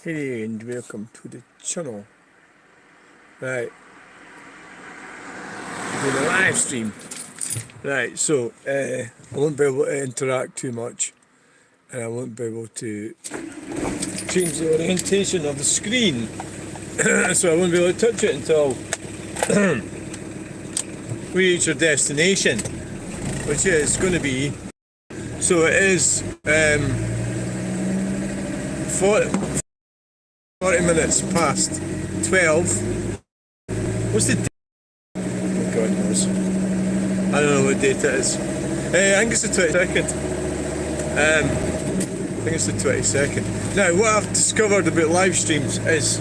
Hey and welcome to the channel. Right, we're doing a live stream. Right, so I won't be able to interact too much, and I won't be able to change the orientation of the screen. So I won't be able to touch it until we reach our destination, which is going to be. So it is 40 minutes past 12. What's the date? Oh, God knows. I don't know what date it is. I think it's the 22nd. I think it's the 22nd. Now, what I've discovered about live streams is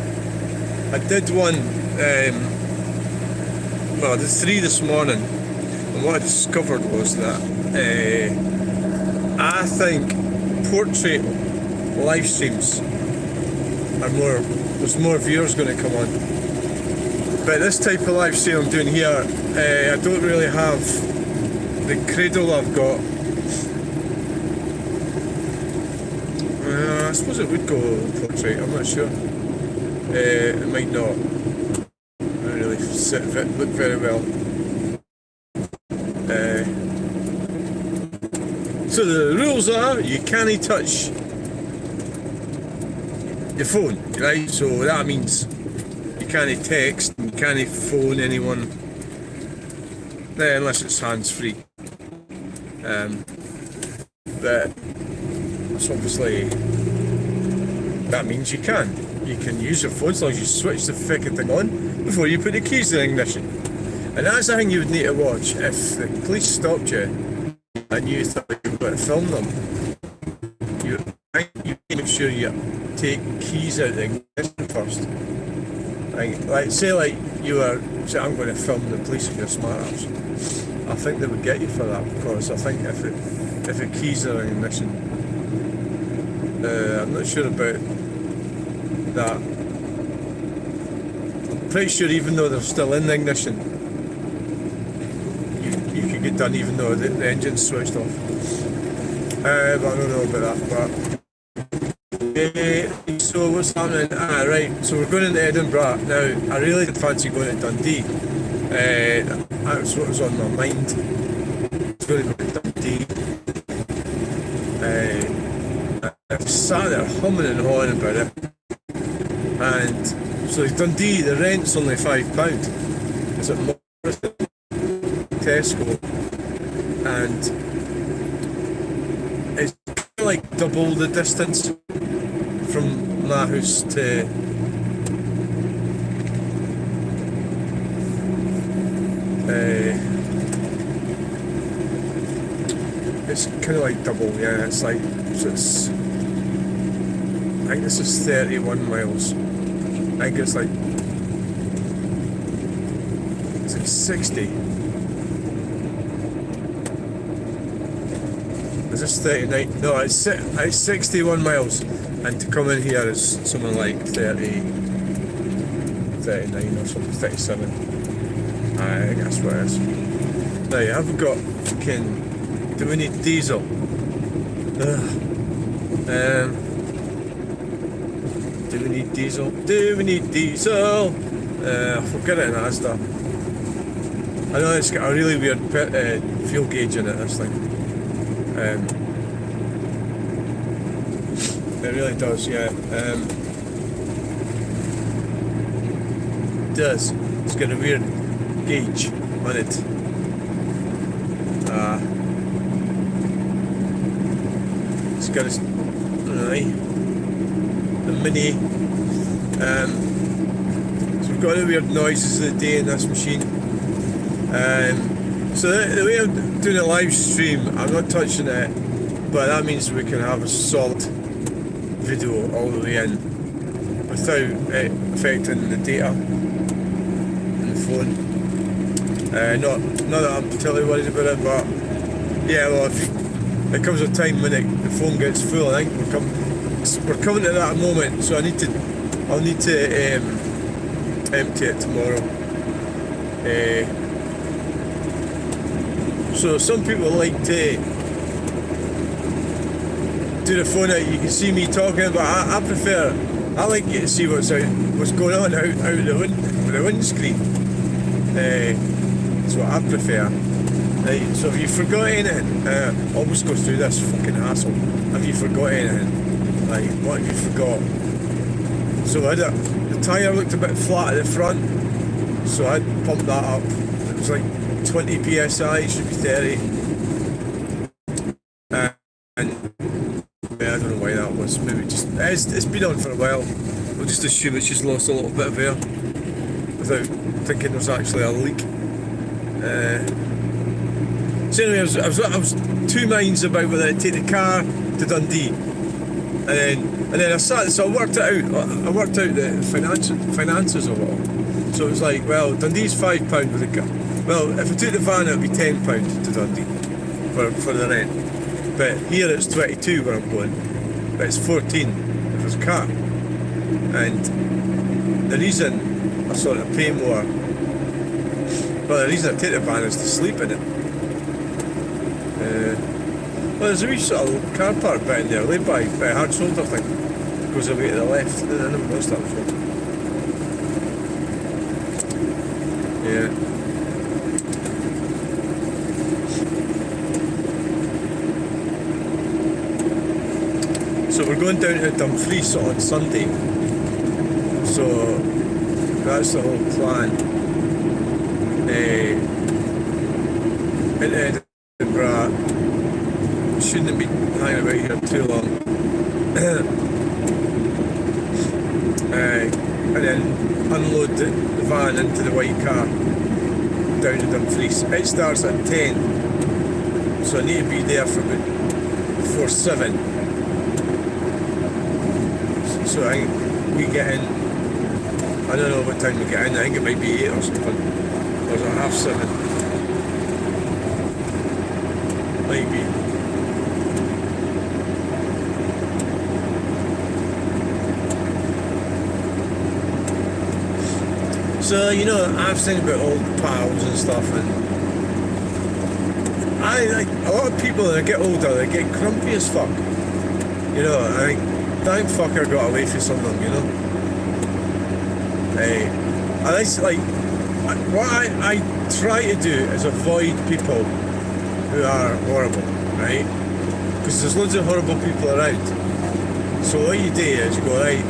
I did one, I did 3 this morning, and what I discovered was that I think portrait live streams there's more viewers going to come on. But this type of live stream I'm doing here, I don't really have the cradle I've got. I suppose it would go portrait, I'm not sure. It might not. I don't really look very well. So the rules are, you can't touch the phone, right? So that means you can't text, you can't phone anyone, unless it's hands-free. But it's obviously, that means you can use your phone as long as you switch the frickin' thing on before you put the keys in the ignition. And that's the thing you would need to watch if the police stopped you and you thought you were going to film them. You make sure you take keys out of the ignition first. Say you were saying, I'm going to film the police with your smart apps. I think they would get you for that, because I think if the keys are in ignition, I'm not sure about that. I'm pretty sure even though they're still in the ignition, you could get done even though the engine's switched off. But I don't know about that. So what's happening? Right, so we're going into Edinburgh. Now, I really did fancy going to Dundee. That's what was on my mind. I was going to go to Dundee. I sat there humming and hawing about it. And so Dundee, the rent's only £5. It's at Morrison, Tesco. And it's like double the distance from my house to it's kind of like double, yeah. It's like, so it's, I think this is 31 miles. I think it's like 60. Is this 39? No, it's 61 miles. And to come in here is something like 39 or something, 37. I think that's what it is. Now, you haven't got fucking, do we need diesel? Do we need diesel? Do we need diesel? Forget it in Astra. I know it's got a really weird fuel gauge in it, this thing. It really does, yeah. It does. It's got a weird gauge on it. It's got a mini. So we've got the weird noises of the day in this machine. So the way I'm doing a live stream, I'm not touching it, but that means we can have a solid video all the way in without it affecting the data in the phone. Not that I'm particularly worried about it, but yeah, well, there comes a time when the phone gets full. I think we're coming to that moment, so I'll need to empty it tomorrow. So some people like to do the phone out. You can see me talking, but I prefer I like you to see what's going on out with the windscreen. That's what I prefer. Right, so if you forgot anything, always go through this fucking hassle. Have you forgot anything? Like, what have you forgot? So the tyre looked a bit flat at the front, so I pumped that up. It was like 20 psi, it should be 30. And yeah, I don't know why that was. Maybe just it's been on for a while. We'll just assume it's just lost a little bit of air without thinking there's actually a leak. So anyway, I was two minds about whether to take the car to Dundee, and then I sat. So I worked it out. I worked out the finances of it all. So it was like, well, Dundee's £5 with the car. Well, if I took the van, it'd be £10 to Dundee for the rent. But here it's 22 where I'm going, but it's 14 if it's a car. And the reason I sort of pay more, well, the reason I take the van is to sleep in it. Well, there's a wee sort of car park bit in there, laid by a hard shoulder thing. Goes away to the left. I never noticed that before. Yeah. So we're going down to Dumfries on Sunday. So that's the whole plan. In Edinburgh. Shouldn't be hanging about here too long. And then unload the van into the white car down to Dumfries. It starts at 10, so I need to be there for about before 7. So I think we get in, I don't know what time we get in, I think it might be 8 or something, or is it 7:30? Might be. So, you know, I've seen about old pals and stuff, and I like a lot of people that get older, they get grumpy as fuck. You know, I think that fucker got away from something, you know. And I like what I try to do is avoid people who are horrible, right? Because there's loads of horrible people around. So what you do is you go, right,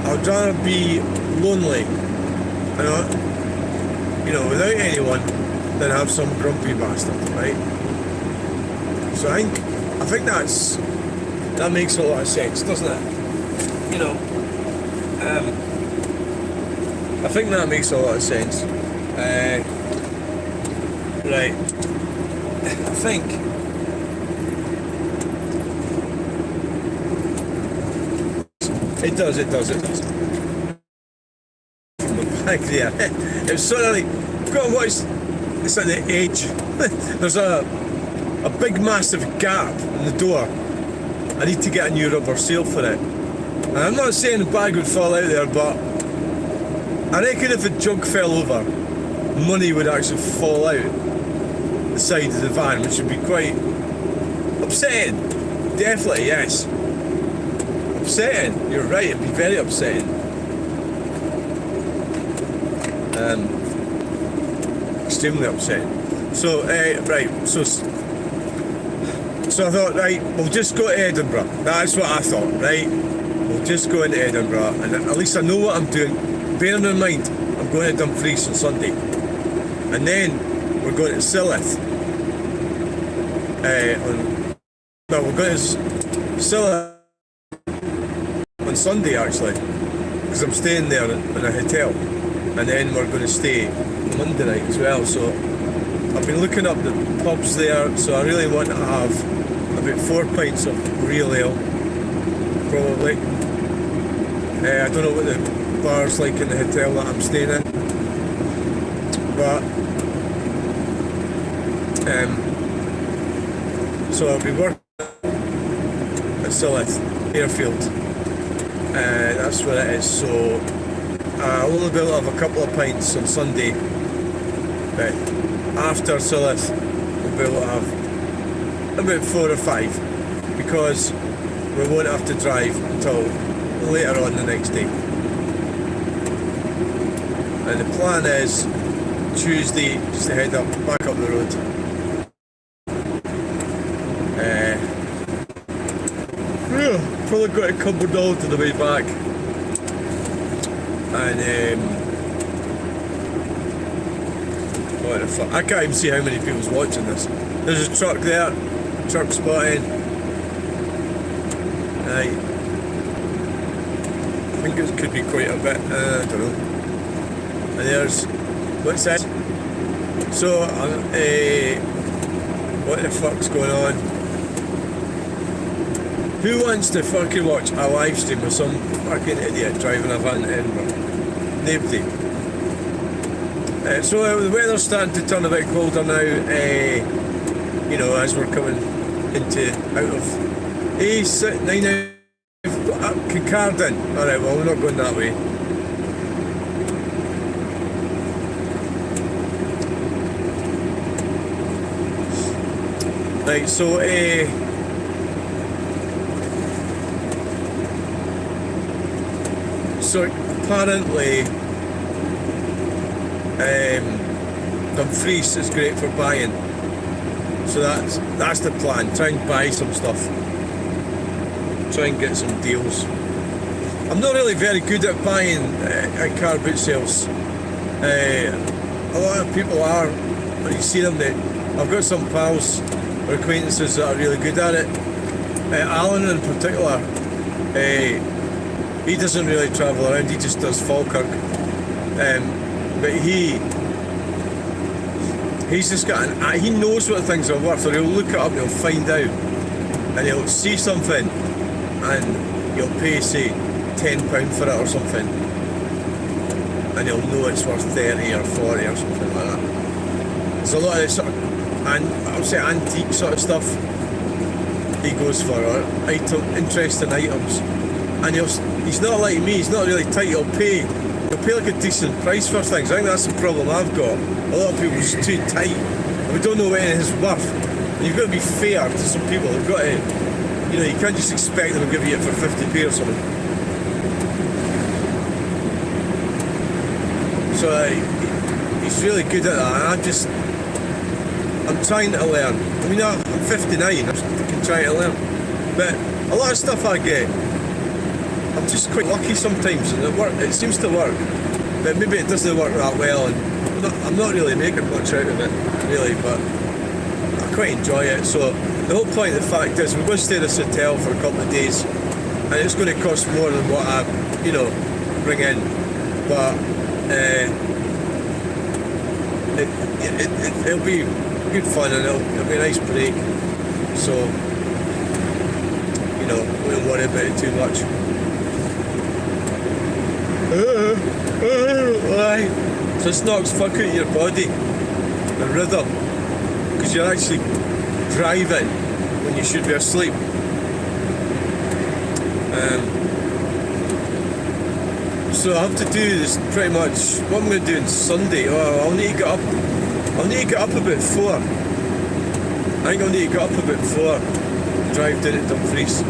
I'd rather be lonely, you know, without anyone, than have some grumpy bastard, right? So I think that makes a lot of sense, doesn't it? You know, I think that makes a lot of sense. Right, I think. It does. From the back there. It's sort of like, you've got to watch, it's at the edge. There's a big massive gap in the door. I need to get a new rubber seal for it. And I'm not saying the bag would fall out there, but I reckon if a jug fell over, money would actually fall out the side of the van, which would be quite upsetting. Definitely, yes. Upsetting, you're right, it'd be very upsetting. Extremely upsetting. So, right, so I thought, right, we'll just go to Edinburgh. That's what I thought, right? We'll just go into Edinburgh, and at least I know what I'm doing. Bearing in mind, I'm going to Dumfries on Sunday. And then we're going to Silith. We're going to Silith on Sunday, actually, because I'm staying there in a hotel, and then we're going to stay Monday night as well. So I've been looking up the pubs there, so I really want to have about 4 pints of real ale, probably. I don't know what the bar's like in the hotel that I'm staying in, but so I'll be working at Silith Airfield. That's where it is. So I'll only be able to have a couple of pints on Sunday, but after Silith we'll be able to have about 4 or 5, because we won't have to drive until later on the next day. And the plan is Tuesday just to head up back up the road. Probably got a cupboard all to the way back. And what the fuck? I can't even see how many people's watching this. There's a truck there, truck spotting. Right. I think it could be quite a bit, I don't know. And there's, what's that? So, what the fuck's going on? Who wants to fucking watch a live stream of some fucking idiot driving a van to Edinburgh? Nobody. So the weather's starting to turn a bit colder now, you know, as we're coming out of A9 up Kincardine. Alright, well, we're not going that way. Right, so so apparently Dumfries is great for buying, so that's the plan. Try and buy some stuff, try and get some deals. I'm not really very good at buying at car boot sales. A lot of people are, when you see them, I've got some pals or acquaintances that are really good at it. Alan in particular, he doesn't really travel around, he just does Falkirk. But he's just got he knows what things are worth, or he'll look it up and he'll find out, and he'll see something and he'll pay, say, £10 for it or something, and he'll know it's worth 30 or 40 or something like that. There's a lot of this sort of, and I would say antique sort of stuff he goes for, or interesting items, and he's not like me, he's not really tight, he'll pay like a decent price for things. I think that's the problem I've got. A lot of people are just too tight, and we don't know what anything's worth. And you've got to be fair to some people. You've got to, you know, you can't just expect them to give you it for 50p or something. So he's really good at that, and I'm trying to learn. I mean, I'm 59, I'm fucking trying to learn. But a lot of stuff I get, I'm just quite lucky sometimes, and it seems to work, but maybe it doesn't work that well, and I'm not really making much out of it, really, but I quite enjoy it. So the whole point of the fact is we're going to stay at this hotel for a couple of days, and it's going to cost more than what I, you know, bring in, but it'll be good fun, and it'll be a nice break, so, you know, we don't worry about it too much. So this knocks fuck out of your body, the rhythm, because you're actually driving when you should be asleep. So I have to do this pretty much. What I'm going to do on Sunday, I'll need to get up about 4. I think I'll need to get up about 4, drive down to Dumfries.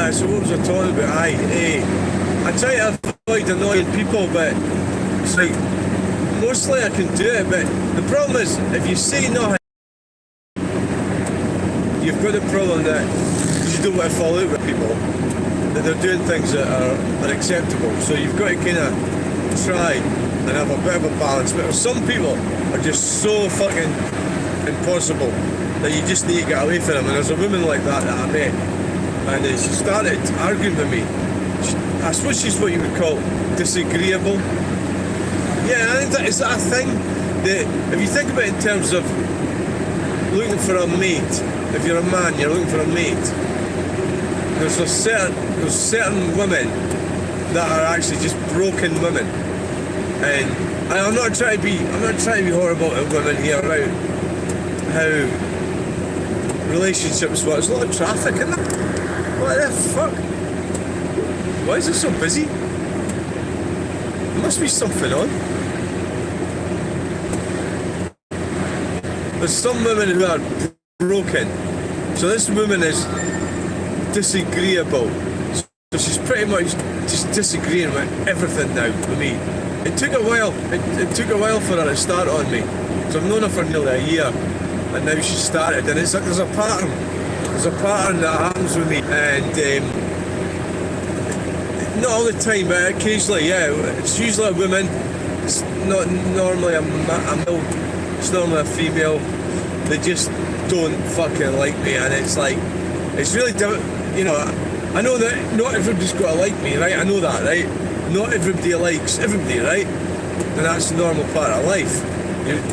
So what was I talking about? I try to avoid annoying people, but it's like, mostly I can do it, but the problem is, if you say nothing, you've got the problem that you don't want to fall out with people, that they're doing things that are unacceptable, so you've got to kind of try and have a bit of a balance. But some people are just so fucking impossible that you just need to get away from them, and there's a woman like that I met, and she started arguing with me. I suppose she's what you would call disagreeable. Yeah, I think that is that a thing that, if you think about it in terms of looking for a mate, if you're a man, you're looking for a mate, there's certain women that are actually just broken women, and I'm not trying to be horrible to women here about how relationships work. There's a lot of traffic in there. What the fuck? Why is it so busy? There must be something on. there's some women who are broken. So this woman is disagreeable. So she's pretty much just disagreeing with everything now with me. It took a while. It took a while for her to start on me. So I've known her for nearly a year, and now she started. And it's like there's a pattern. There's a pattern that happens with me, and not all the time, but occasionally, yeah. It's usually a woman. It's not normally a male. It's normally a female. They just don't fucking like me, and it's like, it's really difficult. You know, I know that not everybody's got to like me, right? I know that, right? Not everybody likes everybody, right? And that's the normal part of life.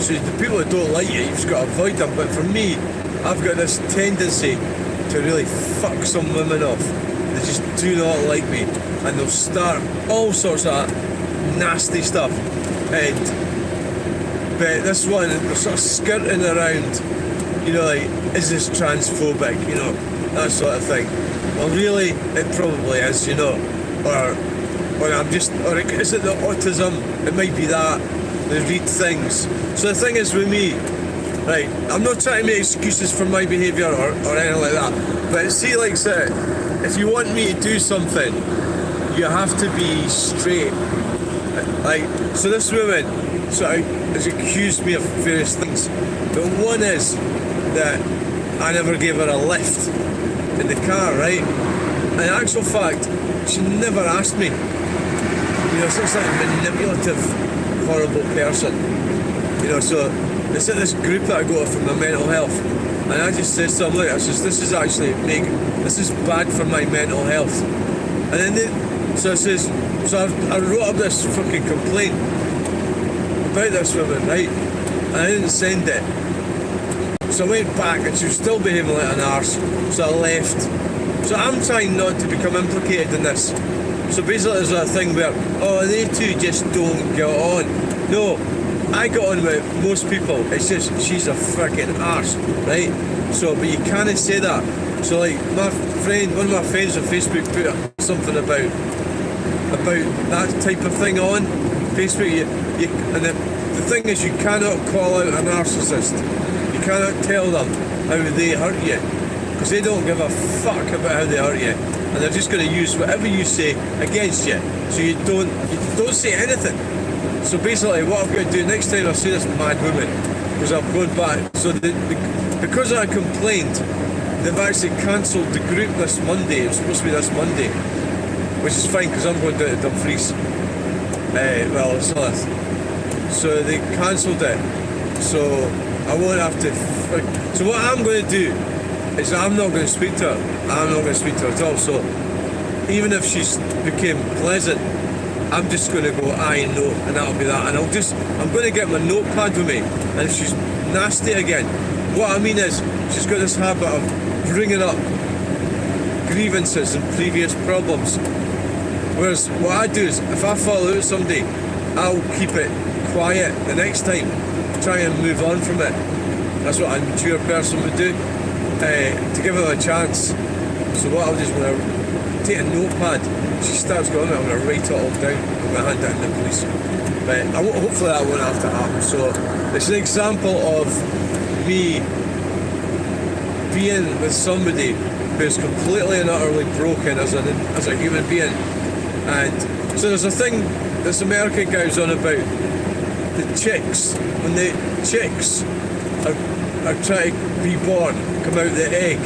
So the people that don't like you, you've just got to avoid them. But for me, I've got this tendency to really fuck some women off. They just do not like me, and they'll start all sorts of nasty stuff. But this one, they're sort of skirting around, you know, like, is this transphobic, you know, that sort of thing. Well, really, it probably is, you know, or I'm just, or is it the autism? It might be that. They read things. So the thing is with me, right, I'm not trying to make excuses for my behaviour or anything like that, but see, like, say, if you want me to do something, you have to be straight. Like, so this woman sort of has accused me of various things, but one is that I never gave her a lift in the car, right? And in actual fact, she never asked me. You know, such like a manipulative, horrible person. You know, so it's at this group that I go to for my mental health, and I just said something like, I says, this is actually this is bad for my mental health. And then so I says, so I wrote up this fucking complaint about this woman, right? And I didn't send it. So I went back and she was still behaving like an arse, so I left. So I'm trying not to become implicated in this. So basically there's a thing where, oh, they two just don't get on. No, I got on with most people, it's just she's a freaking arse, right? So, but you can't say that. So like my friend, one of my friends on Facebook put something about that type of thing on Facebook, and the thing is, you cannot call out a narcissist. You cannot tell them how they hurt you, because they don't give a fuck about how they hurt you, and they're just going to use whatever you say against you. So you don't say anything. So basically, what I've got to do next time I see this mad woman, because I've gone back. So because I complained, they've actually cancelled the group this Monday. It was supposed to be this Monday, which is fine because I'm going down to Dumfries. Well, it's not. So they cancelled it. So I won't have to. So what I'm going to do is I'm not going to speak to her. I'm not going to speak to her at all. So even if she's became pleasant, I'm just going to go aye, no, and that'll be that. And I'm going to get my notepad with me. And if she's nasty again, what I mean is she's got this habit of bringing up grievances and previous problems. Whereas what I do is, if I fall out with somebody, I'll keep it quiet the next time, try and move on from it. That's what a mature person would do, to give her a chance. So what I'll do is, when I take a notepad, she starts going, I'm going to write it all down, I'm going to hand it in the police. But hopefully that won't have to happen. So it's an example of me being with somebody who's completely and utterly broken as a human being. And so there's a thing this American guy was on about the chicks. When the chicks are trying to be born, come out the egg,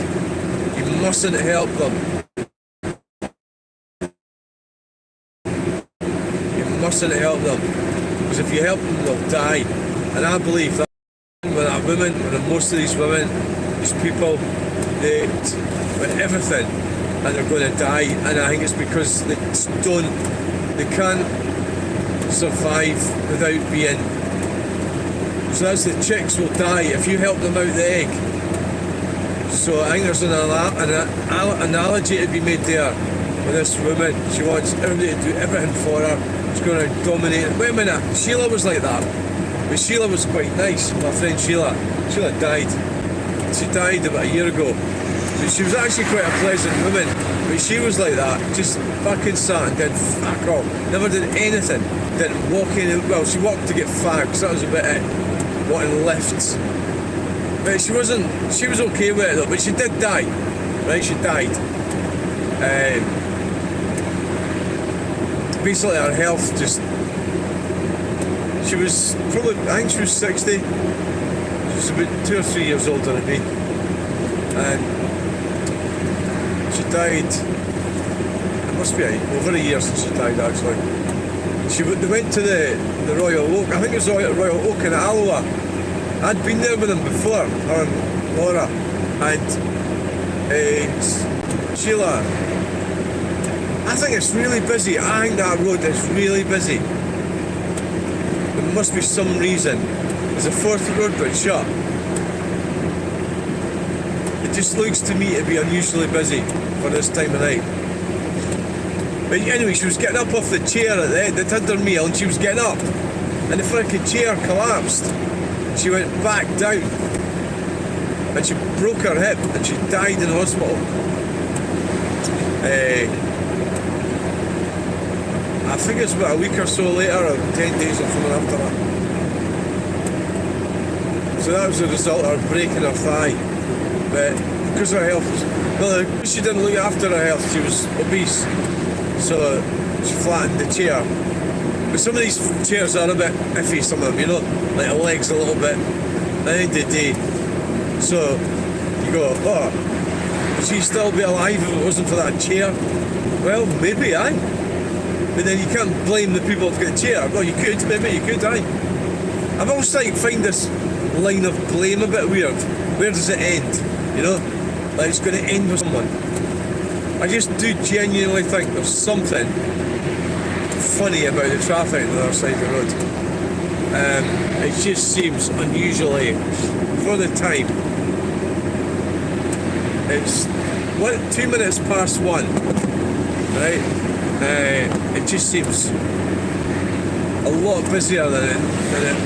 you mustn't help them. You mustn't help them, because if you help them, they'll die. And I believe that when most of these women, these people, with everything, and they're going to die. And I think it's because they can't survive without being. So that's the chicks will die if you help them out the egg. So I think there's an analogy to be made there with this woman. She wants everybody to do everything for her. She's going to dominate. Wait a minute, Sheila was like that. But Sheila was quite nice. My friend Sheila died. She died about a year ago. She was actually quite a pleasant woman, but she was like that, just fucking sat and did fuck all, never did anything, didn't walk in, well, she walked to get fags, that was a bit it, wanting lifts, But she was okay with it though, but she did die. Right, she died. Basically her health just, she was probably, I think she was 60. She was about 2 or 3 years older than me. And she died, it must be over a year since she died actually. They went to the Royal Oak, I think it was Royal Oak in Alloa. I'd been there with them before, her and Laura, and Sheila, I think it's really busy. I think that road is really busy. There must be some reason. There's a fourth road but shut. It just looks to me to be unusually busy for this time of night. But anyway, she was getting up off the chair at the end. They'd had their meal and she was getting up. And the freaking chair collapsed. She went back down. And she broke her hip and she died in hospital. I think it's about a week or so later, or 10 days or something after that. So that was the result of her breaking her thigh. But because her health was, well, because she didn't look after her health, she was obese. So she flattened the chair. But some of these chairs are a bit iffy, some of them, you know, like the legs a little bit. At the end of the day. So you go, oh, would she still be alive if it wasn't for that chair? Well, maybe, aye. But then you can't blame the people who've got the chair. Well, you could, maybe you could, aye. I've always find this line of blame a bit weird. Where does it end? You know? Like it's going to end with someone. I just do genuinely think there's something funny about the traffic on the other side of the road. It just seems unusually, for the time, it's 2 minutes past 1, right? It just seems a lot busier than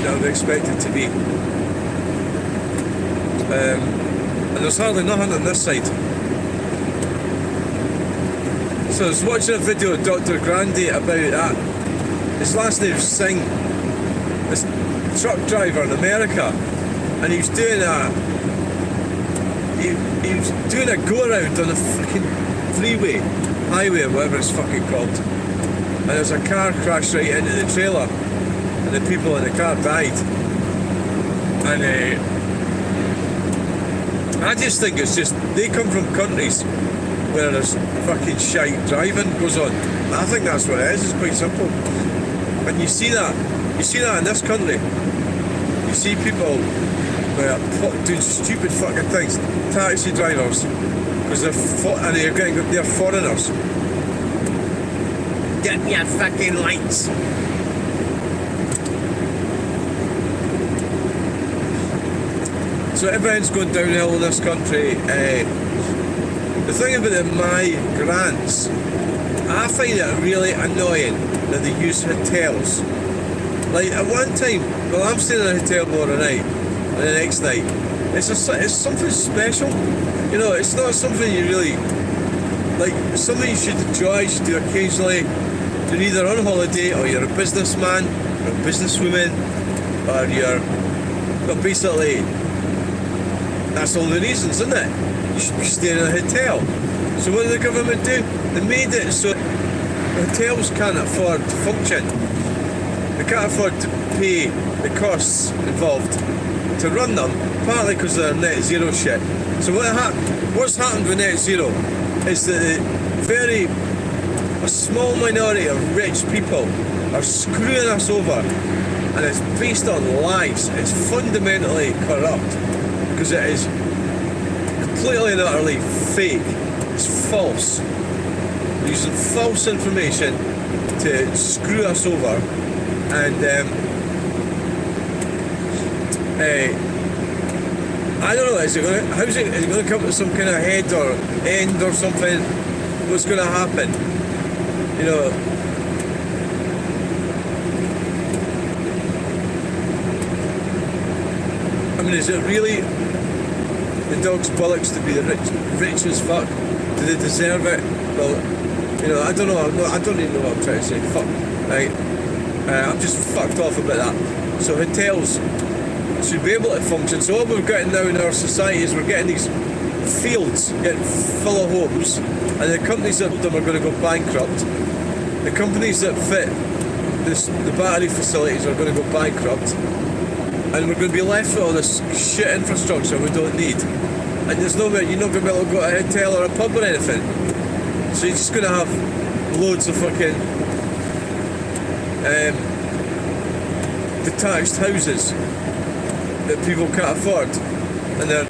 I would expect it to be. And there's hardly nothing on this side. So I was watching a video of Dr. Grandy about that. His last name is Singh. This truck driver in America, and he was doing a go around on a fucking freeway, highway or whatever it's fucking called. And there's a car crashed right into the trailer, and the people in the car died. And I just think it's just, they come from countries where there's fucking shite driving goes on. I think that's what it is. It's quite simple. And you see that in this country. You see people doing stupid fucking things. Taxi drivers, because they're foreigners. Get your fucking lights. So everything's going downhill in this country. The thing about the migrants, I find it really annoying that they use hotels. Like at one time, well, I'm staying in a hotel tomorrow night, and the next night, it's something special. You know, it's not something you really like. Something you should enjoy. You should do occasionally. You're either on holiday, or you're a businessman, or a businesswoman, or you're. But basically, that's all the reasons, isn't it? You should be staying in a hotel. So what did the government do? They made it so hotels can't afford to function. They can't afford to pay the costs involved to run them, partly because they're net zero shit. So what's happened with net zero is that a small minority of rich people are screwing us over, and it's based on lies. It's fundamentally corrupt because it is completely and utterly fake. It's false. They're using false information to screw us over, and I don't know. Is it going to come to some kind of head or end or something? What's going to happen? You know. I mean, is it really the dog's bollocks to be the rich as fuck? Do they deserve it? Well, you know, I don't know. I don't even know what I'm trying to say. Fuck, right? I'm just fucked off about that. So hotels, should be able to function. So what we're getting now in our society is we're getting these fields getting full of homes, and the companies that build them are going to go bankrupt. The companies that fit the battery facilities are going to go bankrupt, and we're going to be left with all this shit infrastructure we don't need. And there's no way, you're not going to be able to go to a hotel or a pub or anything. So you're just going to have loads of fucking detached houses that people can't afford, and they're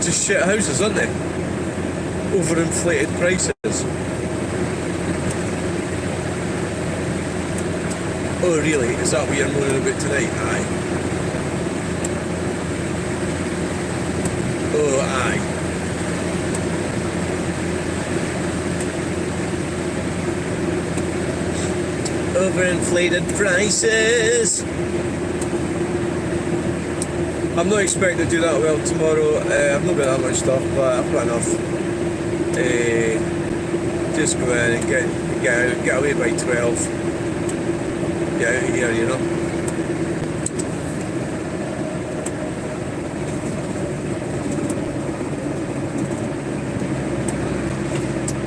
just shit houses, aren't they? Overinflated prices. Oh really? Is that what you're moaning about tonight? Aye. Oh aye. Overinflated prices. I'm not expecting to do that well tomorrow. I've not got that much stuff, but I've got enough. Just go in and get away by 12. Get out of here, you know.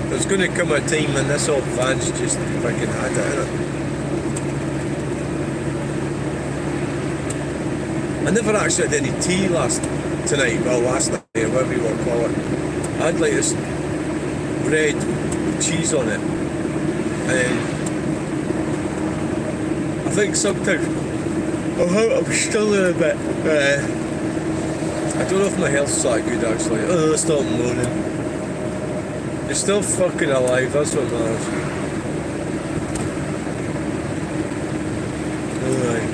There's going to come a time when this old van's just fucking had it, innit? I never actually had any tea last night, or whatever you want to call it. I had like this bread with cheese on it, and I think sometimes I'm struggling a bit. I don't know if my health's that good actually. Oh, stop moaning. You're still fucking alive, that's what matters. Alright.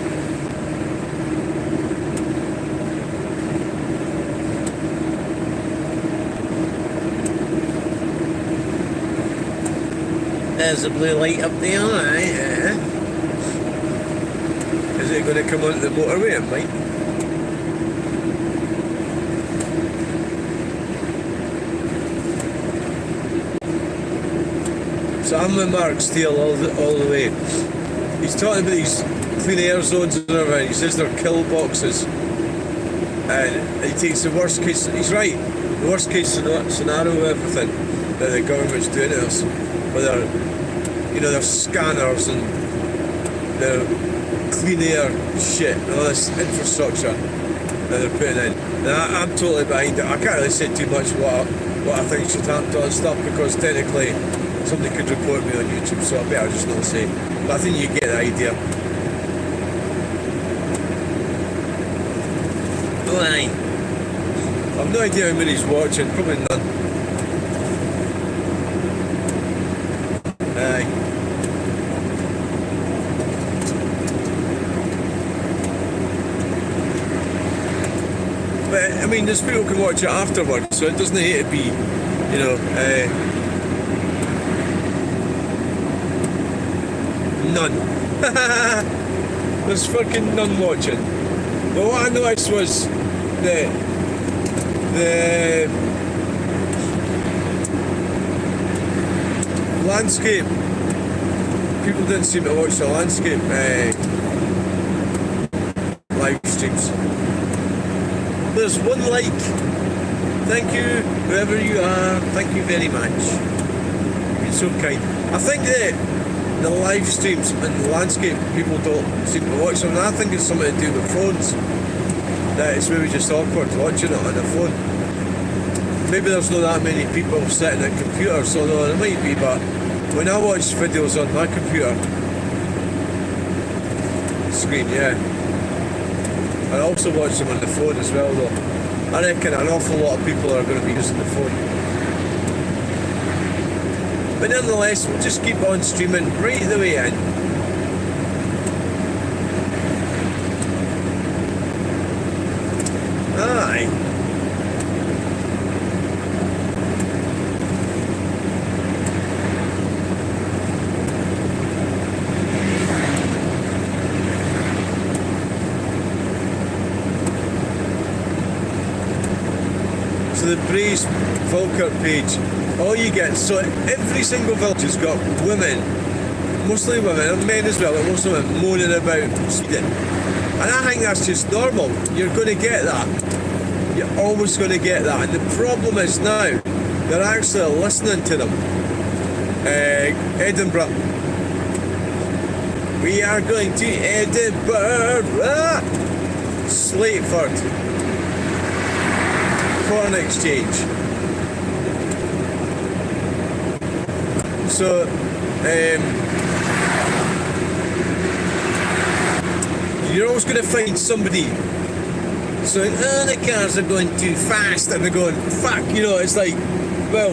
There's a blue light up there, aye. Is it going to come onto the motorway? It might. So I'm with Mark Steele all the way. He's talking about these clean air zones and everything. He says they're kill boxes. And he takes the worst case, he's right, the worst case scenario of everything that the government's doing to us. Whether, you know, their scanners and their clean air shit and all this infrastructure that they're putting in. And I'm totally behind it. I can't really say too much what I think should happen to all this stuff, because technically somebody could report me on YouTube, so I better just not say. But I think you get the idea. Oh, aye. I've no idea how many's watching, probably none. Aye. But I mean, there's people can watch it afterwards, so it doesn't need to be, you know, none. There's fucking none watching. But what I noticed was the landscape. People didn't seem to watch the landscape live streams. There's one like. Thank you, whoever you are. Thank you very much. You've been so kind. I think that the live streams and the landscape, people don't seem to watch them. And I think it's something to do with phones. That it's maybe just awkward watching it on a phone. Maybe there's not that many people sitting at computers, although there might be, but when I watch videos on my computer screen, yeah, I also watch them on the phone as well though. I reckon an awful lot of people are going to be using the phone. But nonetheless, we'll just keep on streaming right the way in. Aye. So the Brace Volker page, all you get, so every single village has got women, mostly women, and men as well, but most of them moaning about speeding. And I think that's just normal. You're going to get that. You're always going to get that. And the problem is now, they're actually listening to them. Edinburgh. We are going to Edinburgh. Slateford. Foreign exchange. So, you're always going to find somebody saying, oh, the cars are going too fast, and they're going, fuck, you know, it's like, well,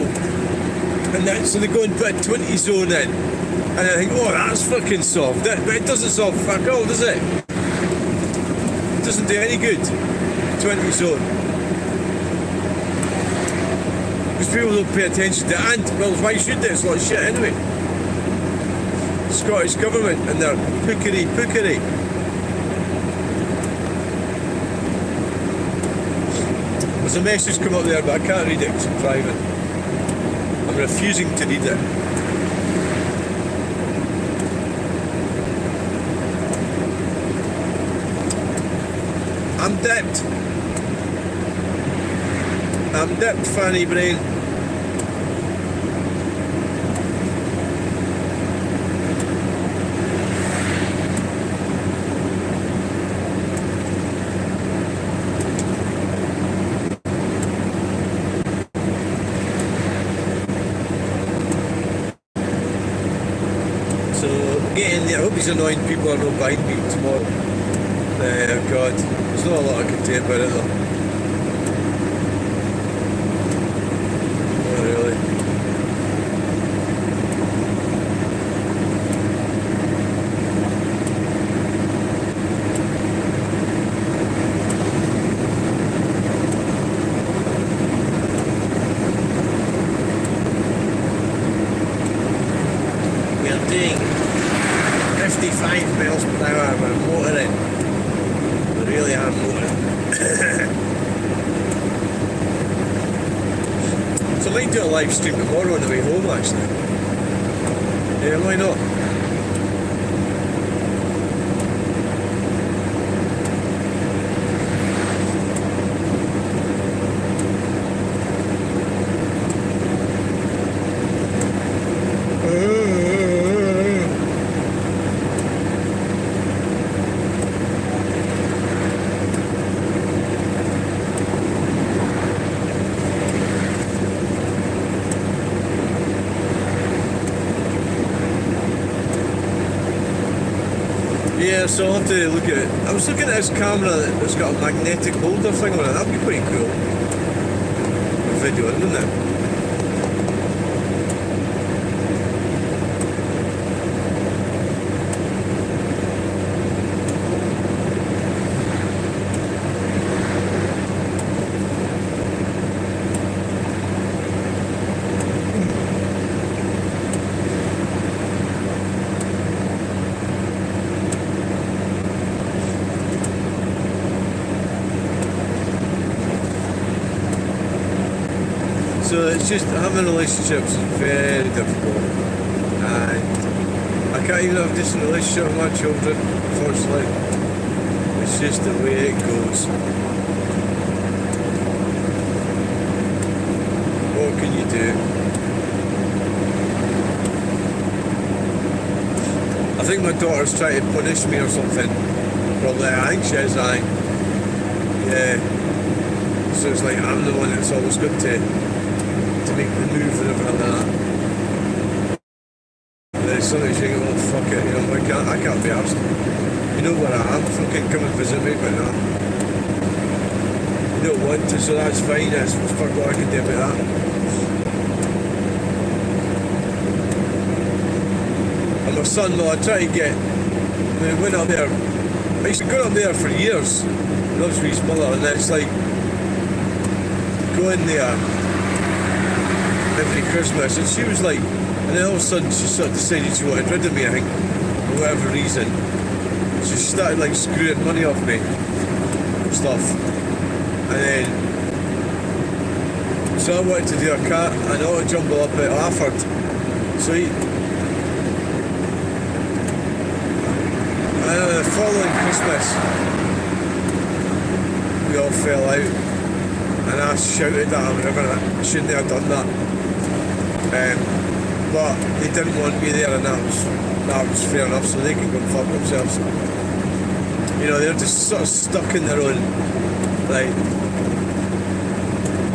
and that, so they go and put a 20 zone in, and I think, oh, that's fucking soft, but it doesn't solve fuck all, does it? It doesn't do any good, 20 zone. Because people don't pay attention to it, and, well, why should they? It's a lot of shit anyway. Scottish government and their pookery. There's a message come up there, but I can't read it because it's private. I'm refusing to read it. I'm dipped, Fanny Brain. I hope he's annoying people are not behind me tomorrow. God, there's not a lot I can do about it though. Not really. We're doing 55 miles per hour, we're motoring. We really are motoring. So I might do a live stream tomorrow on the way home actually. Yeah, why not? Yeah, so I'll have to look at it. I was looking at this camera that's got a magnetic holder thing on it. That'd be pretty cool. A video, wouldn't it? So it's just, having relationships is very difficult, and I can't even have a decent relationship with my children, unfortunately. It's just the way it goes. What can you do? I think my daughter's trying to punish me or something. Probably, I think she is, yeah. So it's like I'm the one that's always good to make the move and everything like that. And then suddenly you think, oh fuck it, you know, I can't be arsed. You know where I am, fucking come and visit me, but no. You don't want to, so that's fine, that's fuck what I can do about that. And my son-in-law, I try to get, I went up there, I used to go up there for years, loves with his mother, and it's like, going there every Christmas, and she was like, and then all of a sudden she sort of decided she wanted rid of me, I think, for whatever reason. So she started like screwing money off me and stuff, and then so I wanted to do a cat and auto jumble up at Afford. So the following Christmas, we all fell out, and I shouted at him, I shouldn't have done that. But they didn't want me there, and that was fair enough, so they can go and fuck themselves. You know, they're just sort of stuck in their own, like,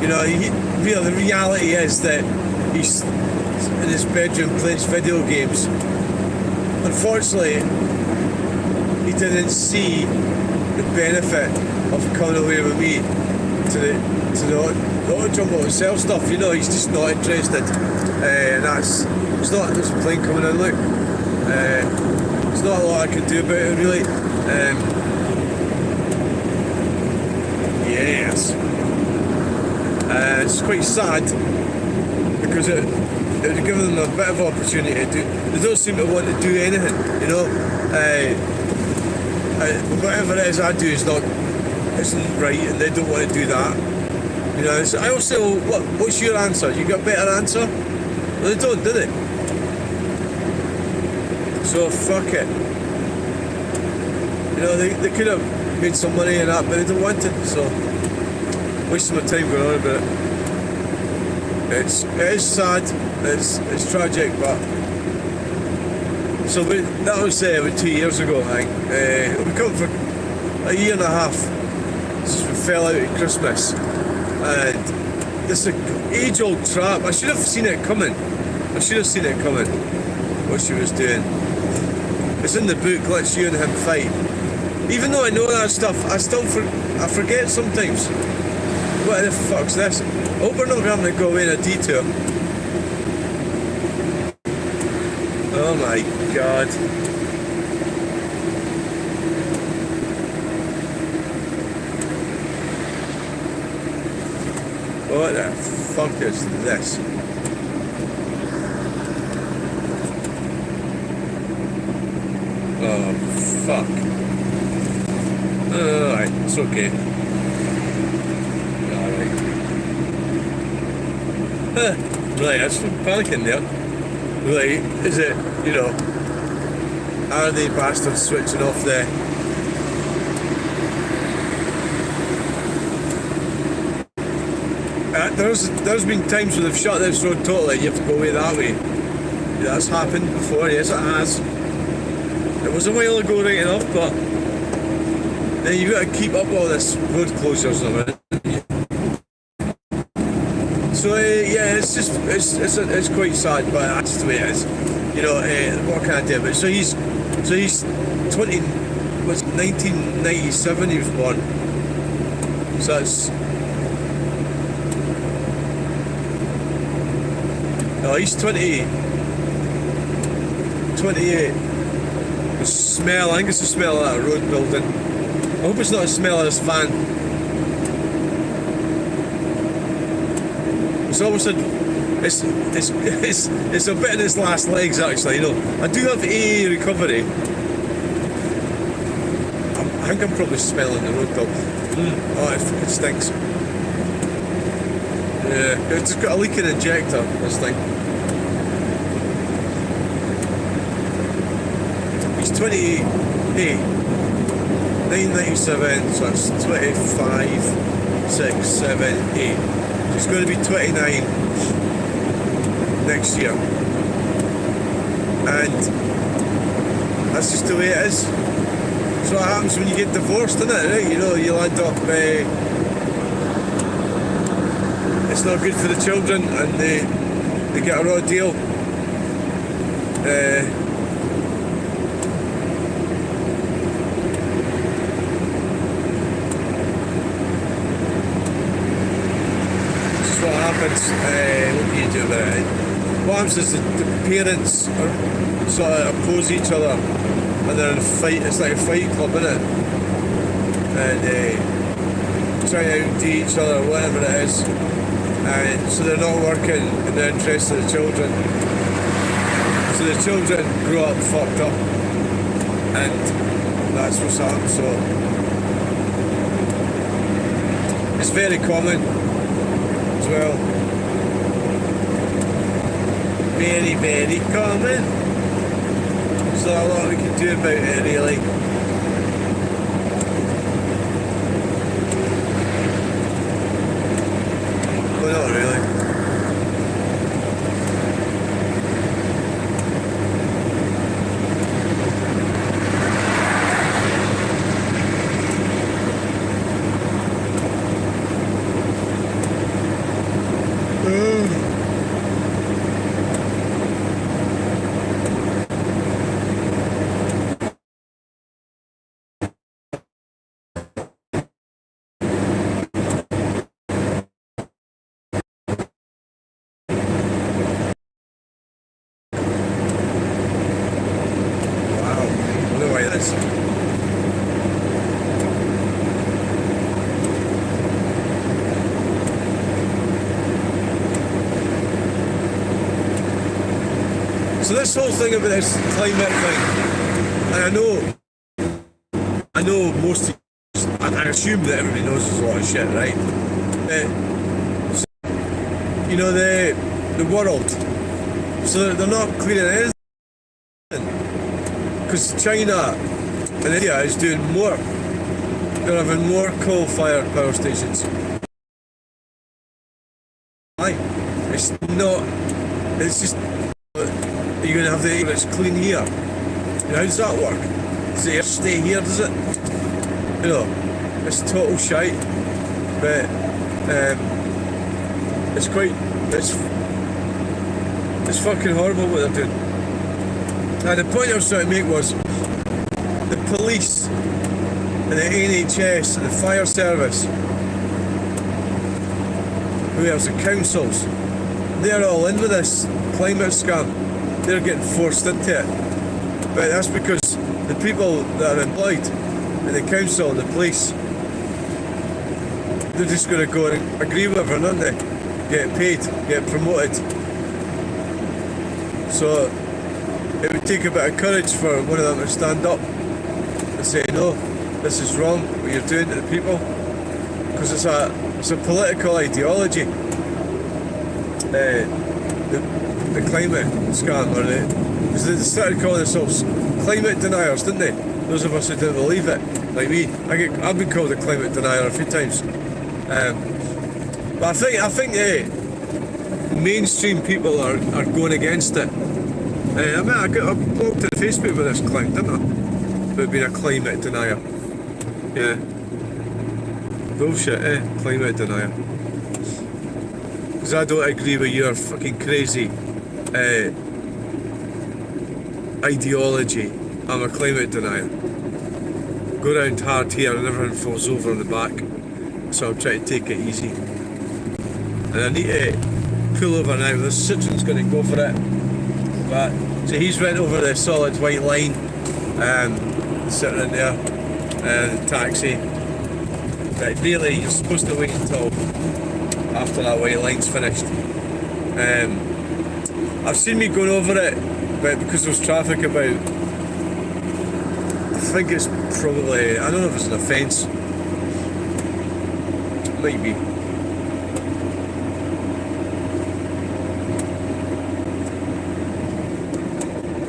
you know, the reality is that he's in his bedroom playing video games. Unfortunately, he didn't see the benefit of coming away with me to the auto jump out sell stuff. You know, he's just not interested, and there's a plane coming in. Look, there's not a lot I can do about it really. Yes. It's quite sad because it would give them a bit of opportunity to do. They don't seem to want to do anything, you know. Whatever it is I do isn't right, and they don't want to do that. You know. I also, what's your answer? You got a better answer? Well, they don't, do they? So fuck it. You know, they could have made some money in that, but they don't want it. So wasting my time going on about it. It is sad, it's tragic, but so that was 2 years ago, I think. We come for a year and a half since we fell out at Christmas, and this age-old trap. I should have seen it coming. What she was doing. It's in the book. Let's you and him fight. Even though I know that stuff, I forget sometimes. What the fuck's this? I hope we're not having to go in a detour. Oh my god. What the fuck is this? Oh fuck. Alright, it's okay. Right, that's panicking there. Right, is it, you know, are they bastards switching off the... There's been times where they've shut this road totally, you have to go away that way. Yeah, that's happened before, yes it has. It was a while ago right enough, but then you've got to keep up all this road closures and everything. So yeah, it's just it's quite sad, but that's the way it is. You know, what can I do? But so he's 20. Was 1997 he was born. So that's no, he's 28. The smell, I think it's the smell of that road building. I hope it's not the smell of this van. It's almost it's a bit in its last legs actually, you know. I do have AA recovery. I think I'm probably smelling the road dog. Oh, it fucking stinks. Yeah, it's got a leaking injector, this thing. He's 28, 997, so it's 25, 6, 7, 8. He's going to be 29 next year, and that's just the way it is. So what happens when you get divorced, isn't it? Right? You know, you'll end up. It's not good for the children, and they get a raw deal. What happens, what do you do about it? What happens is the parents are sort of oppose each other, and they're in a fight. It's like a fight club, isn't it? And try to outdo each other, whatever it is, and so they're not working in the interest of the children. So the children grow up fucked up, and that's what's happened. So it's very common. Well, very, very common. There's not a lot we can do about it really. is. So this whole thing about this climate thing, and I know most of you, I assume that everybody knows there's a lot of shit, right? So, you know, the world, so they're not clearing anything, because China and India is doing more. They're having more coal-fired power stations. It's not, it's just, you're going to have the air that's clean here. You know, how does that work? Does the air stay here, does it? You know, it's total shite. But it's fucking horrible what they're doing. And the point I was trying to make was the police and the NHS and the fire service, who else, the councils, they're all in with this climate scam. They're getting forced into it. But that's because the people that are employed in the council and the police, they're just going to go and agree with everyone, aren't they? Get paid, get promoted. So it would take a bit of courage for one of them to stand up and say, no, this is wrong, what you're doing to the people. Because it's a political ideology. The climate scam, or because they started calling themselves climate deniers, didn't they? Those of us who didn't believe it, like me. I've been called a climate denier a few times. But I think mainstream people are going against it. I blogged on Facebook with this client, didn't I? About being a climate denier. Yeah. Bullshit, climate denier. Because I don't agree with your fucking crazy ideology. I'm a climate denier. Go round hard here and everyone falls over on the back. So I'm trying to take it easy. And I need to pull over now. The Citroen's going to go for it. But so he's went over the solid white line, sitting in there, the taxi. But really, you're supposed to wait until after that white line's finished. I've seen me going over it, but because there's traffic about, I think it's probably, I don't know if it's an offence. Might be.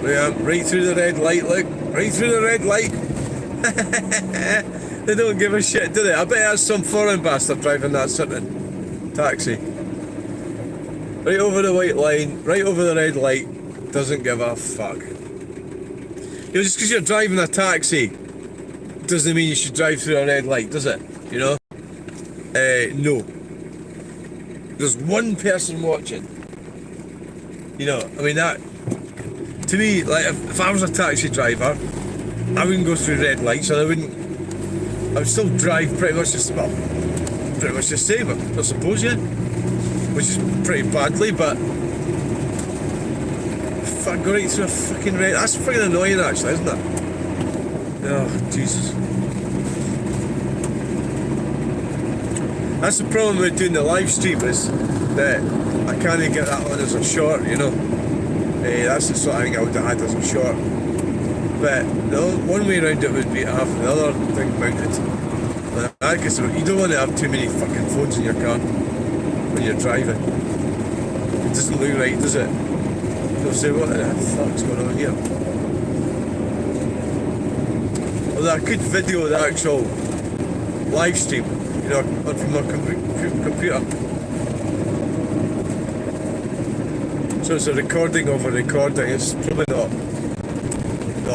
Yeah, right through the red light, look. Right through the red light. They don't give a shit, do they? I bet that's some foreign bastard driving that certain taxi. Right over the white line, right over the red light, doesn't give a fuck. You know, just because you're driving a taxi doesn't mean you should drive through a red light, does it? You know? No. There's one person watching. You know, I mean that, to me, like if I was a taxi driver, I wouldn't go through red lights, and I would still drive pretty much the same, I suppose, yeah. Which is pretty badly, but fuck, go right through a fucking red. That's fucking annoying, actually, isn't it? Oh, Jesus. That's the problem with doing the live stream, is that I can't get that on as a short, you know. That's the sort of thing I would have had as a short. But the one way around it would be to have the other thing mounted. I guess you don't want to have too many fucking phones in your car when you're driving. It doesn't look right, does it? They'll say, what the fuck's going on here? Well, I could video the actual live stream, you know, from my computer. So it's a recording of a recording. It's probably not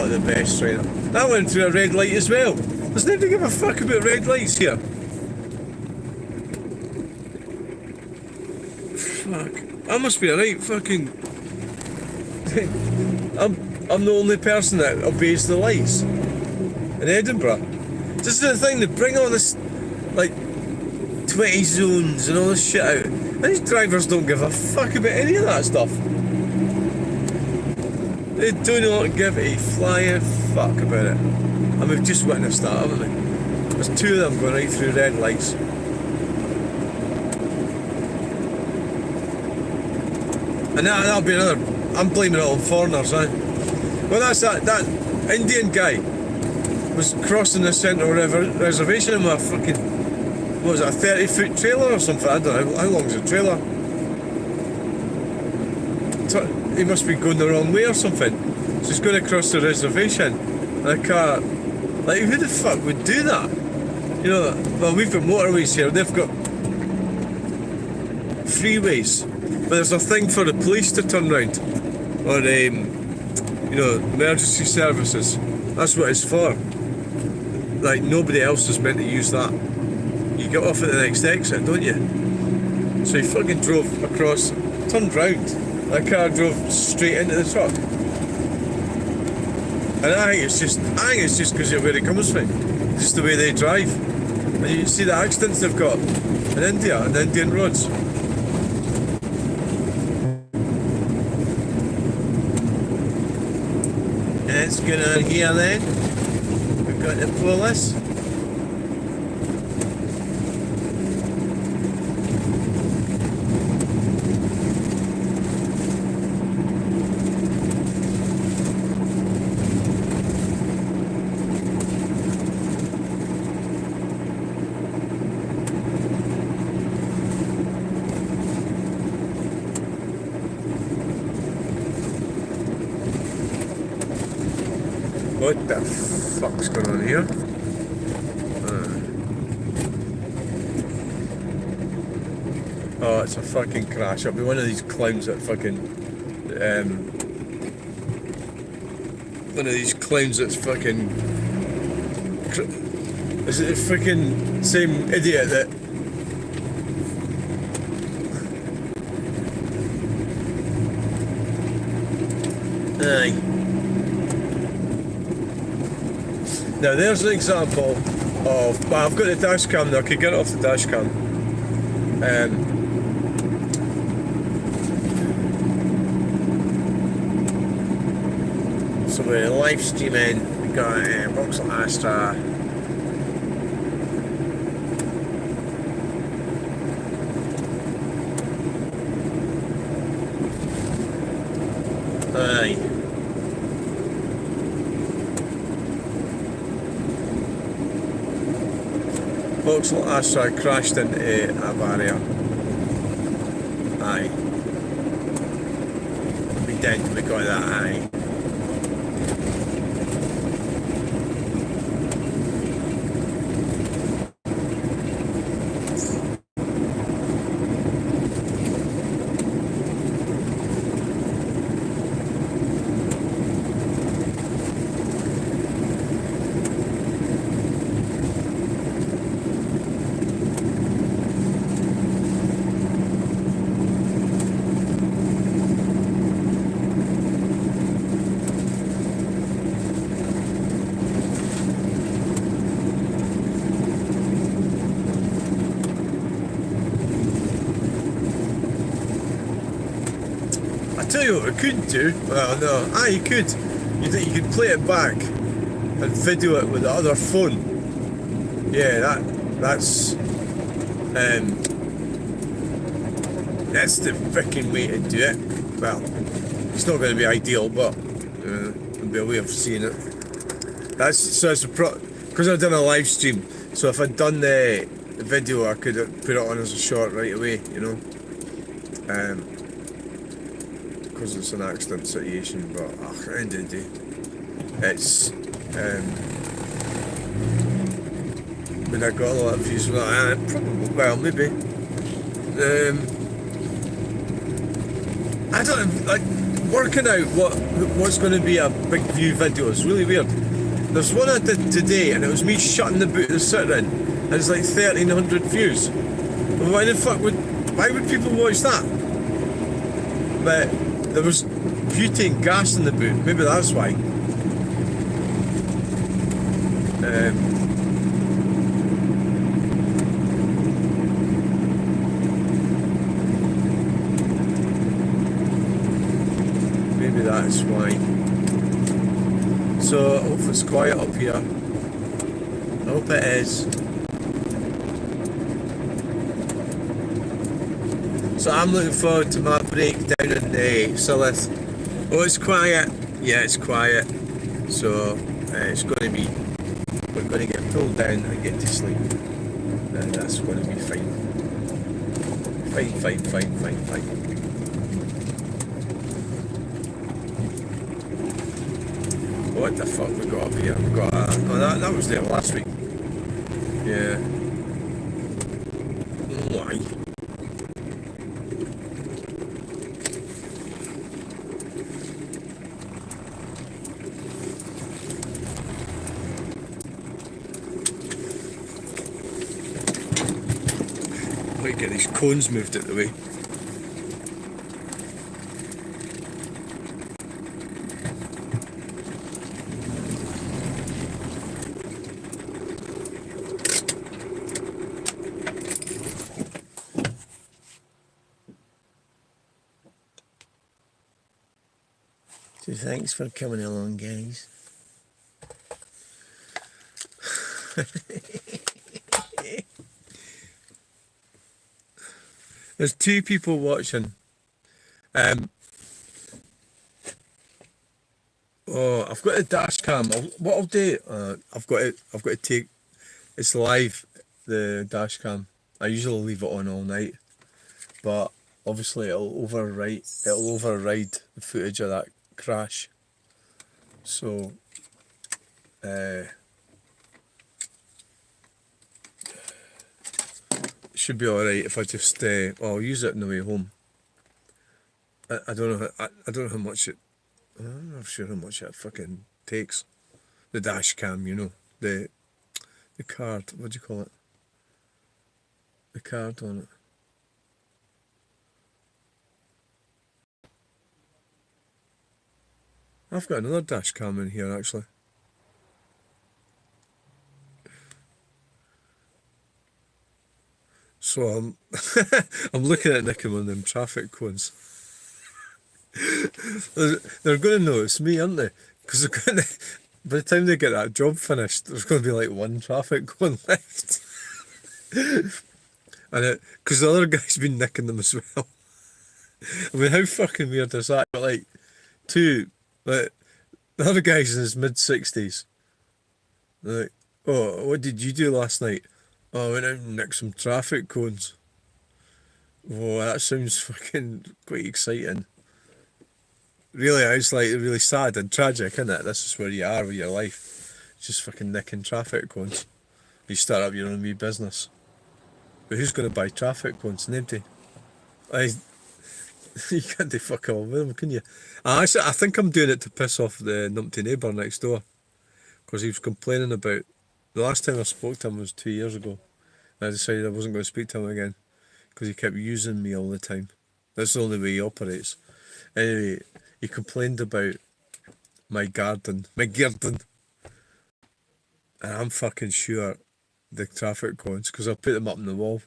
the best right now. That went through a red light as well. Does nobody give a fuck about red lights here? Fuck. I must be a right fucking... I'm the only person that obeys the lights in Edinburgh. This is the thing, they bring all this, like, 20 zones and all this shit out. And these drivers don't give a fuck about any of that stuff. They do not give a flying fuck about it. And we've just witnessed that, haven't we? There's two of them going right through red lights. And that'll be another. I'm blaming it on foreigners, eh? Well, that's that Indian guy was crossing the central reservation with a fucking, what was it, a 30-foot trailer or something? I don't know, how long is a trailer? He must be going the wrong way or something. So he's going across the reservation, and a car, like, who the fuck would do that? You know, well, we've got motorways here, they've got freeways, but there's a thing for the police to turn round, or you know, emergency services. That's what it's for. Like, nobody else is meant to use that. You get off at the next exit, don't you? So he fucking drove across, turned round. That car drove straight into the truck. And I think it's just because of where it comes from. Just the way they drive. And you see the accidents they've got in India, on the Indian roads. Let's get on here then. We've got the police. What the fuck's going on here? Oh, it's a fucking crash. It'll be one of these clowns that fucking one of these clowns that's fucking, is it the fucking same idiot that aye. Now there's an example of, well, I've got the dash cam now, I could get it off the dash cam. So we're live streaming, we got Box of Astra. Aye. Vauxhall Astra crashed into a barrier. Aye. We dead we got that, aye. I tell you what we could do, well no, you could. You could play it back and video it with the other phone. Yeah, that's the freaking way to do it. Well, it's not going to be ideal, but there'll be a way of seeing it. Because I've done a live stream, so if I'd done the video, I could have put it on as a short right away, you know. Because it's an accident situation, but at the end of the day, it's would I got a lot of views for that? Probably, well, maybe. I don't know, like, working out what's going to be a big view video is really weird. There's one I did today, and it was me shutting the boot of the sit-in, and it's like 1,300 views. Well, why would people watch that? But there was butane gas in the boot, maybe that's why. Maybe that's why. So hopefully it's quiet up here. Hope it is. So I'm looking forward to my break down in Silith. Oh, it's quiet. Yeah, it's quiet. So it's going to be, we're going to get pulled down and get to sleep. And that's going to be fine. Fine. What the fuck we got up here? We got oh, that was there last week. Yeah. Why? Might get these cones moved out the way. So thanks for coming along, guys. There's 2 people watching. Oh, I've got a dash cam. What I'll do, I've got to take. It's live, the dash cam. I usually leave it on all night, but obviously it'll override the footage of that crash. So, it should be all right if I just. Well, I'll use it on the way home. I don't know. I don't know how much it. I'm not sure how much that fucking takes. The dash cam, you know, the card. What do you call it? The card on it. I've got another dash cam in here actually. So I'm I'm looking at nicking one of them traffic cones. They're going to know it's me, aren't they? Because they're going to, by the time they get that job finished, there's going to be like 1 traffic cone left. And because the other guy's been nicking them as well. I mean, how fucking weird is that? But like, 2, like, the other guy's in his mid-60s. Like, oh, what did you do last night? Oh, I went out and nicked some traffic cones. Oh, that sounds fucking quite exciting. Really, it's like really sad and tragic, isn't it? This is where you are with your life. Just fucking nicking traffic cones. You start up your own wee business. But who's going to buy traffic cones? Nobody. You can't do fuck all with them, can you? I think I'm doing it to piss off the numpty neighbour next door. Because he was complaining about... The last time I spoke to him was 2 years ago. And I decided I wasn't going to speak to him again. Because he kept using me all the time. That's the only way he operates. Anyway, he complained about my garden. And I'm fucking sure the traffic cones, because I put them up on the wall,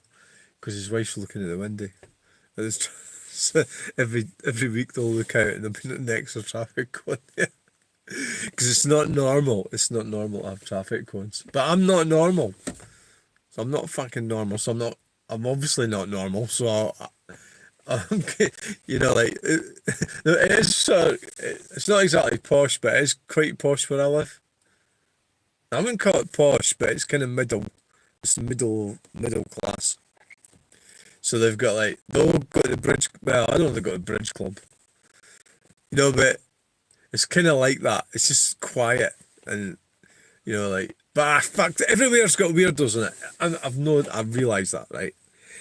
because his wife's looking at the window. So every week they'll look out and they'll put an extra traffic cone there. Because it's not normal. It's not normal to have traffic cones. But I'm not normal. So I'm not fucking normal. So I'm obviously not normal. So you know, like, it is, it's not exactly posh, but it is quite posh where I live. I wouldn't call it posh, but it's kind of middle. It's middle class. So they've got the bridge. Well, I don't know if they've got a bridge club. You know, but it's kind of like that. It's just quiet and, you know, like, but fuck, everywhere's got weirdos in it. I've realised that, right?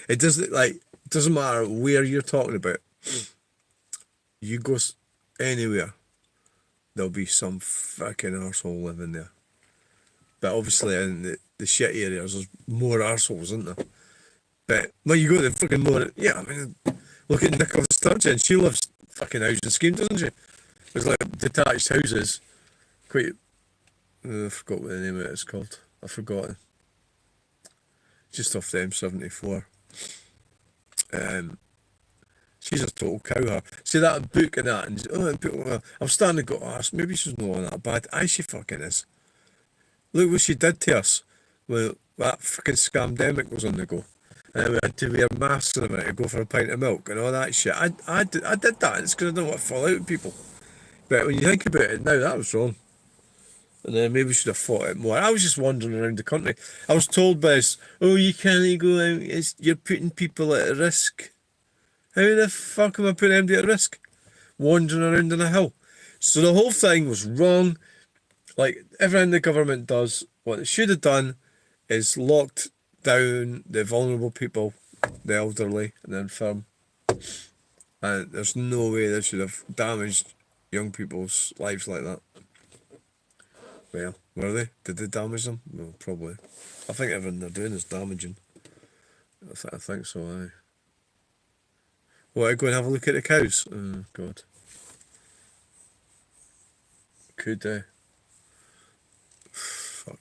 It doesn't matter where you're talking about. You go anywhere, there'll be some fucking arsehole living there. But obviously in the shitty areas, there's more arseholes, isn't there? But when you go to the fucking more, yeah, I mean, look at Nicola Sturgeon. She lives fucking housing scheme, doesn't she? It's like detached houses. Quite, I forgot what the name of it is called. I've forgotten. Just off the M74. She's a total cowherd. See that book and that, and I'm starting to go, maybe she's not that bad. Aye, she fucking is. Look what she did to us. Well, that fucking scamdemic was on the go. And we had to wear masks and everything to go for a pint of milk and all that shit. I did that. It's because I don't want to fall out with people. But when you think about it now, that was wrong. And then maybe we should have fought it more. I was just wandering around the country. I was told by this, oh, you can't go out. You're putting people at risk. How the fuck am I putting anybody at risk? Wandering around on a hill. So the whole thing was wrong. Like everything the government does, what it should have done is locked down the vulnerable people, the elderly and the infirm. And there's no way they should have damaged young people's lives like that. Well, were they? Did they damage them? Well, probably. I think everything they're doing is damaging. I think so, aye. What, go and have a look at the cows? Oh, God. Could fuck.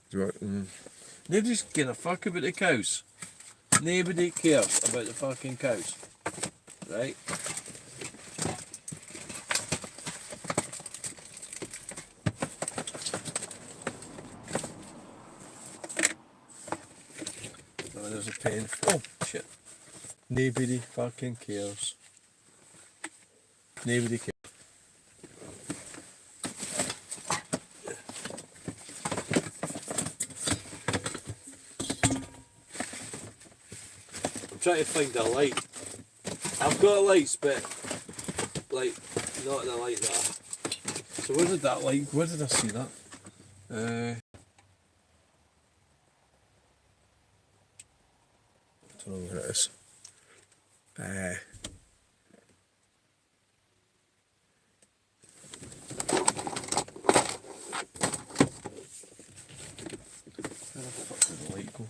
Nobody's giving a fuck about the cows. Nobody cares about the fucking cows. Right? Oh, there's a pen. Oh, shit. Nobody fucking cares. Nobody cares. I'm trying to find a light. I've got lights, but like not the light that. So where did that light? Where did I see that? I don't know where it is. Where the fuck did the light go?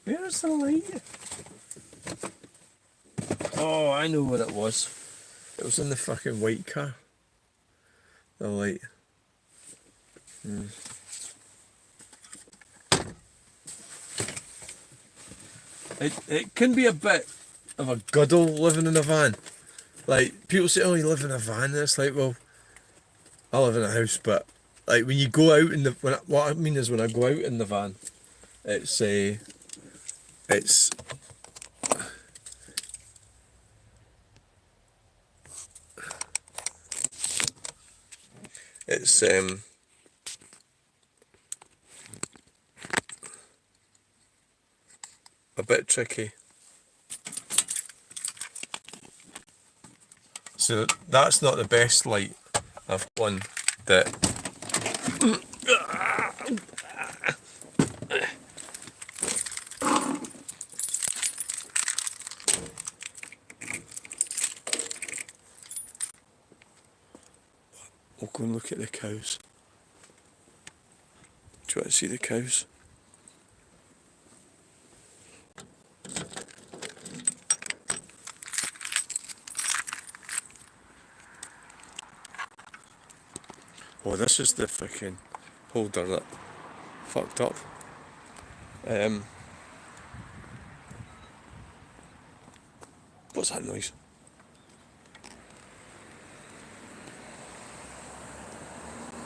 Where's the light? Oh, I know what it was. It was in the fucking white car. The light. It can be a bit of a guddle living in a van. Like, people say, oh, you live in a van. And it's like, well, I live in a house, but like when you go out in the, what I mean is when I go out in the van, it's a bit tricky. So that's not the best light. I've one that we'll go and look at the cows. Do you want to see the cows? Oh, this is the fucking holder that fucked up. What's that noise?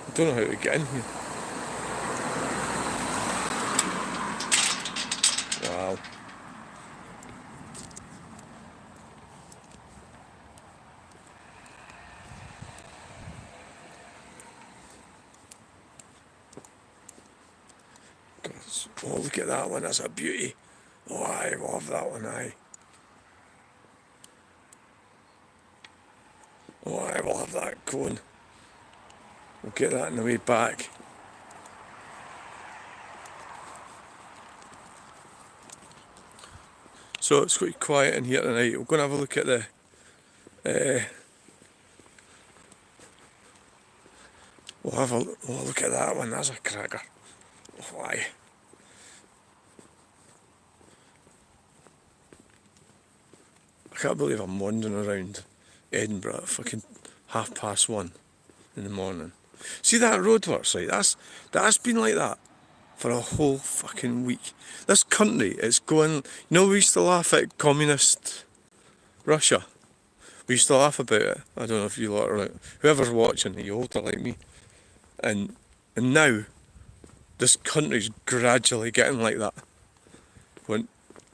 I don't know how to get in here. Wow. God, oh, look at that one, that's a beauty. Oh, I love that one, aye. Oh, I will have that cone. We'll get that on the way back. So it's quite quiet in here tonight. We're going to have a look at the we'll have a look at that one. That's a cracker. Why? I can't believe I'm wandering around Edinburgh at fucking 1:30 in the morning. See that roadworks, right? That's been like that for a whole fucking week. This country is going. You know, we used to laugh at communist Russia. We used to laugh about it. I don't know if you lot are like, whoever's watching, you older like me. And now this country's gradually getting like that. When,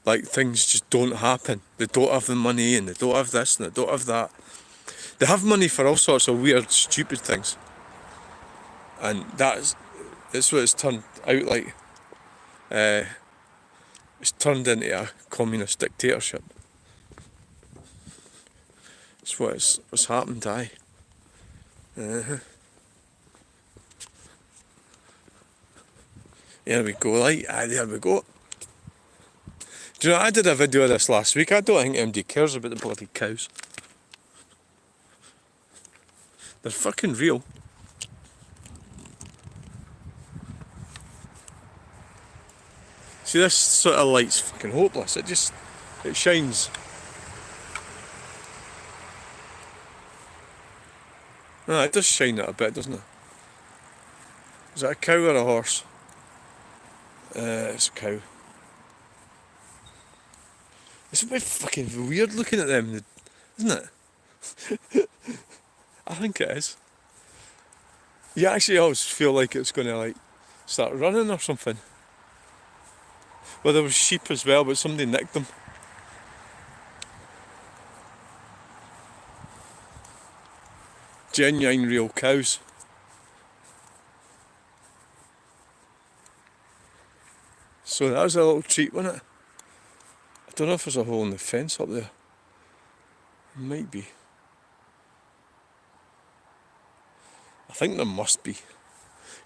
like, things just don't happen. They don't have the money, and they don't have this, and they don't have that. They have money for all sorts of weird, stupid things. And that's what it's turned out like. It's turned into a communist dictatorship. It's what's happened, aye. There we go, like, there we go. Do you know, I did a video of this last week. I don't think anybody cares about the bloody cows. They're fucking real. See, this sort of light's fucking hopeless. It shines. No, it does shine it a bit, doesn't it? Is that a cow or a horse? It's a cow. It's a bit fucking weird looking at them, isn't it? I think it is. You actually always feel like it's going to like start running or something. Well, there was sheep as well, but somebody nicked them. Genuine real cows. So that was a little treat, wasn't it? I don't know if there's a hole in the fence up there. Might be. I think there must be.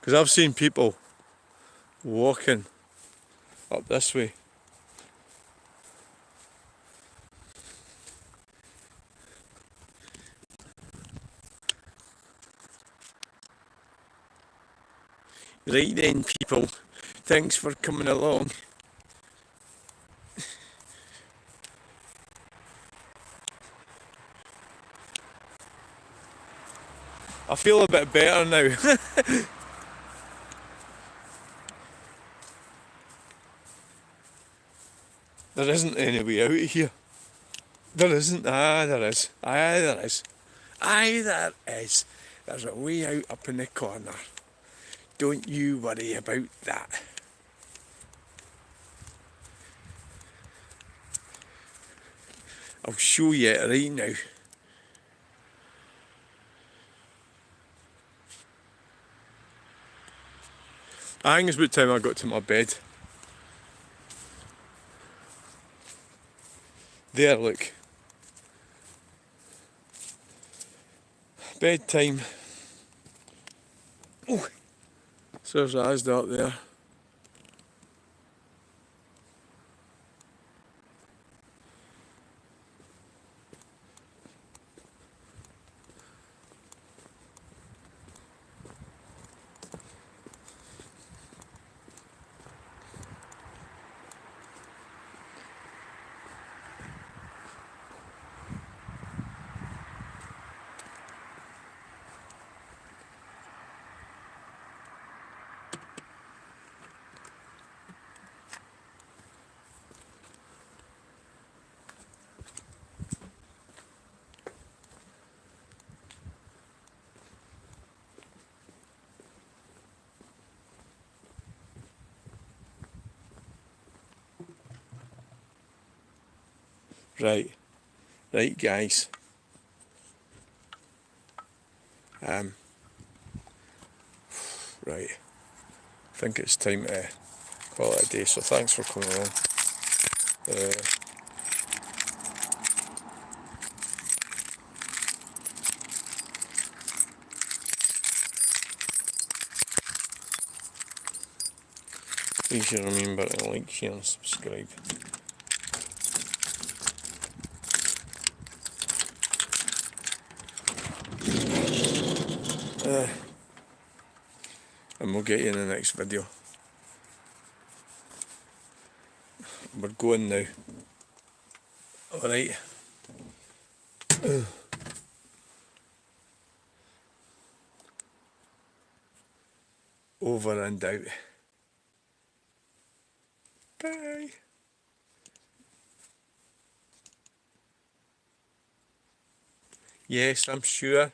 Because I've seen people walking up this way. Right then, people. Thanks for coming along. I feel a bit better now. There isn't any way out of here. There isn't. There is. There is. There is. There's a way out up in the corner. Don't you worry about that. I'll show you it right now. I think it's about time I got to my bed. There, look. Bedtime. Oh, so there's Asda up there. Right guys. Right. I think it's time to call it a day, so thanks for coming along. Please remember to like, share and subscribe. And we'll get you in the next video. We're going now. Alright. Over and out. Bye. Yes, I'm sure.